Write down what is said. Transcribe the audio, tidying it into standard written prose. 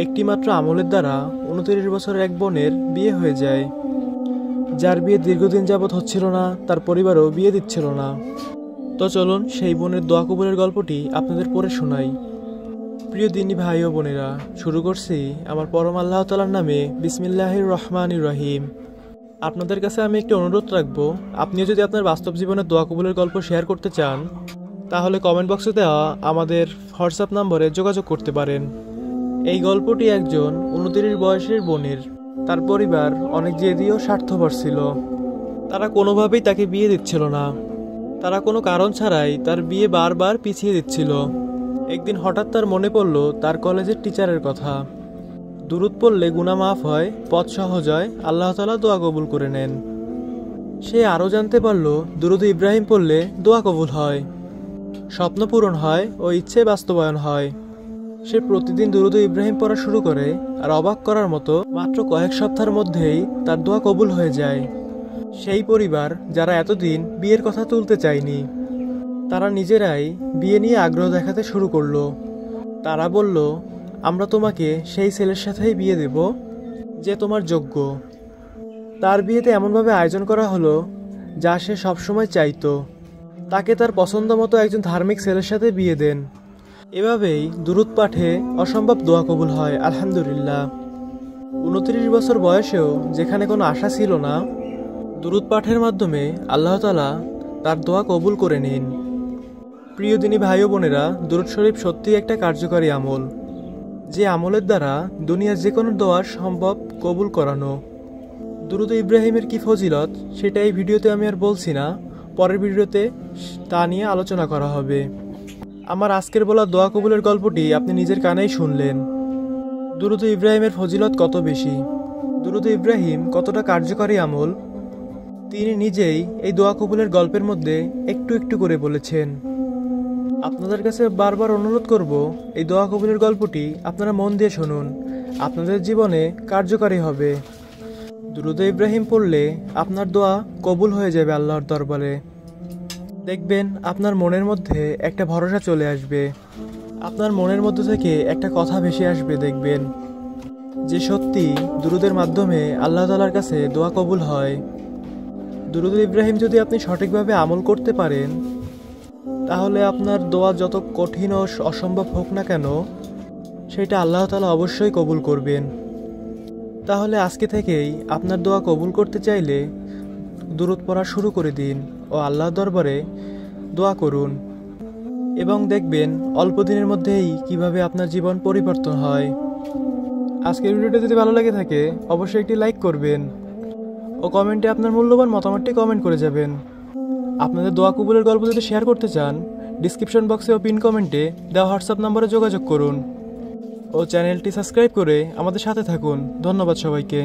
একটি মাত্র আমলের দ্বারা 29 বছরের এক বোনের বিয়ে হয়ে যায়। যার বিয়ে দীর্ঘদিন যাবৎ হচ্ছিল না, তার পরিবারও বিয়ে দিচ্ছিল না। তো চলুন সেই বোনের দোয়া কবুলের গল্পটি আপনাদের পড়ে শোনাই। প্রিয় দিনী ভাই ও বোনেরা, শুরু করছি আমার পরম আল্লাহ তাআলার নামে। বিসমিল্লাহির রহমানির রহিম। আপনাদের কাছে আমি একটি অনুরোধ রাখবো, আপনিও যদি আপনার বাস্তব জীবনের দোয়া কবুলের গল্প শেয়ার করতে চান, তাহলে কমেন্ট বক্সে দেওয়া আমাদের হোয়াটসঅ্যাপ নম্বরে যোগাযোগ করতে পারেন। এই গল্পটি একজন 29 বয়সের বোনের। তার পরিবার অনেক জেদি ও স্বার্থপর ছিল। তারা কোনোভাবেই তাকে বিয়ে দিচ্ছিল না। তারা কোনো কারণ ছাড়াই তার বিয়ে বারবার পিছিয়ে দিচ্ছিল। একদিন হঠাৎ তার মনে পড়ল তার কলেজের টিচারের কথা। দুরূদ পড়লে গুনাহ মাফ হয়, পথ সহজ হয়, আল্লাহ তাআলা দোয়া কবুল করে নেন। সে আরও জানতে পারল দুরূদ ইব্রাহিম পড়লে দোয়া কবুল হয়, স্বপ্ন পূরণ হয় ও ইচ্ছে বাস্তবায়ন হয়। সে প্রতিদিন দুরূদ ইব্রাহিম পড়া শুরু করে, আর অবাক করার মতো মাত্র কয়েক সপ্তাহের মধ্যেই তার দোয়া কবুল হয়ে যায়। সেই পরিবার যারা এতদিন বিয়ের কথা তুলতে চায়নি, তারা নিজেরাই বিয়ে নিয়ে আগ্রহ দেখাতে শুরু করলো। তারা বলল, আমরা তোমাকে সেই ছেলের সাথেই বিয়ে দেব যে তোমার যোগ্য। তার বিয়েতে এমনভাবে আয়োজন করা হলো যা সে সবসময় চাইতো। তাকে তার পছন্দ মতো একজন ধার্মিক ছেলের সাথে বিয়ে দেন। এভাবেই দুরূদ পাঠে অসম্ভব দোয়া কবুল হয়, আলহামদুলিল্লাহ। 29 বছর বয়সেও যেখানে কোনো আশা ছিল না, দুরূদ পাঠের মাধ্যমে আল্লাহ তাআলা তার দোয়া কবুল করে নিন। প্রিয় দিনী ভাই ও বোনেরা, দুরূদ শরীফ সত্যিই একটা কার্যকারী আমল, যে আমলের দ্বারা দুনিয়ার যে কোনো দোয়া সম্ভব কবুল করানো। দুরূদ ইব্রাহিমের কি ফজিলত সেটা এই ভিডিওতে আমি আর বলছি না, পরের ভিডিওতে তা নিয়ে আলোচনা করা হবে। আমার আজকের বলা দোয়া কবুলের গল্পটি আপনি নিজের কানেই শুনলেন। দুরূদ ইব্রাহিমের ফজিলত কত বেশি, দুরূদ ইব্রাহিম কতটা কার্যকারী আমল, তিনি নিজেই এই দোয়া কবুলের গল্পের মধ্যে একটু একটু করে বলেছেন। আপনাদের কাছে বারবার অনুরোধ করব, এই দোয়া কবুলের গল্পটি আপনারা মন দিয়ে শুনুন, আপনাদের জীবনে কার্যকারী হবে। দুরূদ ইব্রাহিম পড়লে আপনার দোয়া কবুল হয়ে যাবে আল্লাহর দরবারে। দেখবেন আপনার মনের মধ্যে একটা ভরসা চলে আসবে। আপনার মনের মধ্যে থেকে একটা কথা ভেসে আসবে, দেখবেন যে সত্যি দুরূদের মাধ্যমে আল্লাহ তাআলার কাছে দোয়া কবুল হয়। দুরূদ ইব্রাহিম যদি আপনি সঠিকভাবে আমল করতে পারেন, তাহলে আপনার দোয়া যত কঠিন ও অসম্ভব হোক না কেন, সেটা আল্লাহ তাআলা অবশ্যই কবুল করবেন। তাহলে আজকে থেকেই আপনার দোয়া কবুল করতে চাইলে দুরূদ পড়া শুরু করে দিন ও আল্লাহর দরবারে দোয়া করুন, এবং দেখবেন অল্প দিনের মধ্যেই কিভাবে আপনার জীবন পরিবর্তন হয়। আজকের ভিডিওটা যদি ভালো লাগে থাকে, অবশ্যই একটি লাইক করবেন ও কমেন্টে আপনার মূল্যবান মতামতটি কমেন্ট করে যাবেন। আপনাদের দোয়া কবুলের গল্প যদি শেয়ার করতে চান, ডিসক্রিপশন বক্সে ও পিন কমেন্টে দেওয়া হোয়াটসঅ্যাপ নম্বরে যোগাযোগ করুন ও চ্যানেলটি সাবস্ক্রাইব করে আমাদের সাথে থাকুন। ধন্যবাদ সবাইকে।